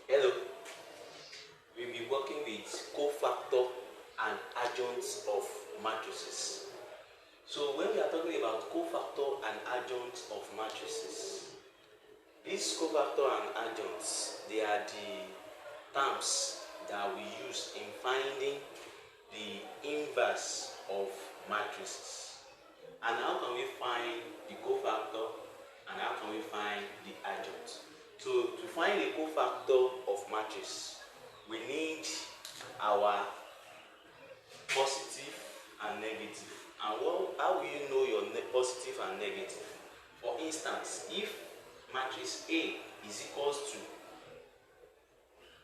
Hello, we'll be working with cofactor and adjoints of matrices. So when we are talking about cofactor and adjoints of matrices, these cofactor and adjoints, they are the terms that we use in finding the inverse of matrices. And how can we find the cofactor and how can we find the adjoint? So to find a cofactor of matrix, we need our positive and negative. And how will you know your positive and negative? For instance, if matrix A is equals to,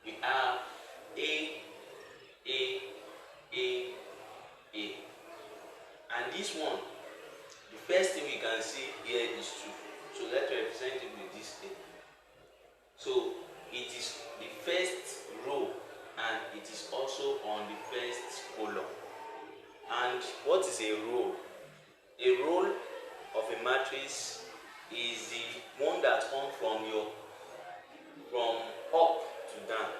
we have A, A, A, A. And this one, the first thing we can see here is 2. So let's represent it with this A. So it is the first row and it is also on the first column. And what is a row? A row of a matrix is the one that comes from up to down.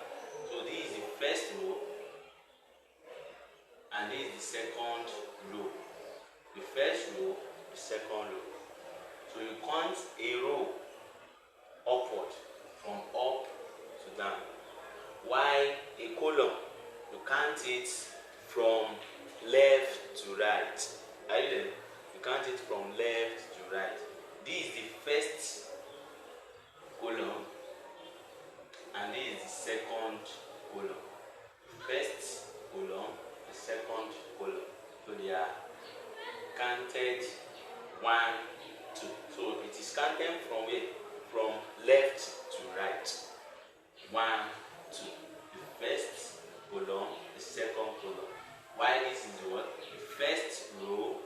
So this is the first row and this is the second row. The first row, the second row. So you count a row upward from up to down. While a column, you count it from left to right. Are you there? You count it from left to right. This is the first column and this is the second column. First column, the second column. So they are counted 1, 2. So it is counted from where? From left to right. 1, 2. The first column, the second column. Why this is what? The first row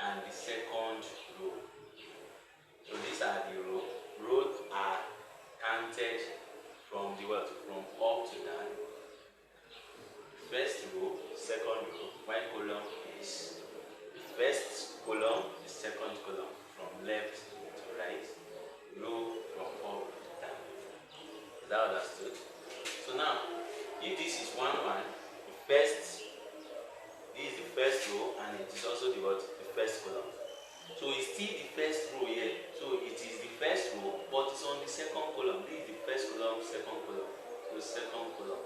and the second row. So these are the rows. Rows are counted from the what? From up to down. First row, second row. White column is the first column, the second column. From left to right. Row from up to down. Is that understood? So now, if this is 1, 1, this is the first row and it is also the what? The first column. So it's still the first row here. So it is the first row, but it's on the second column. This is the first column, second column. So second column.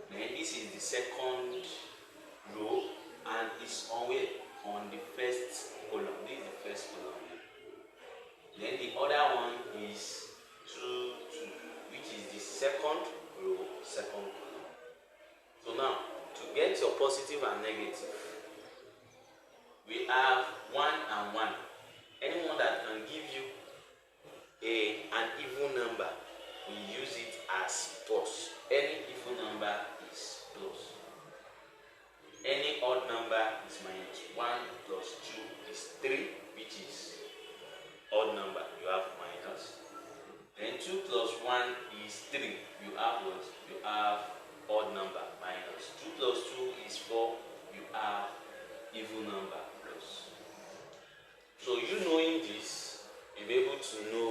Then this is the second row and it's on where? On the first column. This is the first column. Then the other one is 2, 2, which is the second row, second column. So now, to get your positive and negative, we have 1 and 1. Anyone that can give you an even number, we use it as plus. Any even number is plus. Any odd number is minus. 1 plus 2 is 3, which is odd number. You have minus. Then 2 plus 1 is 3. You have what? You have odd number, minus. 2 plus 2 is 4. You have even number, plus. So you knowing this, you'll be able to know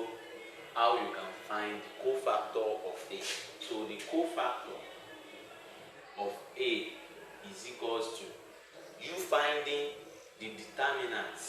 how you can find the cofactor of A. So the cofactor of A is equals to you finding the determinants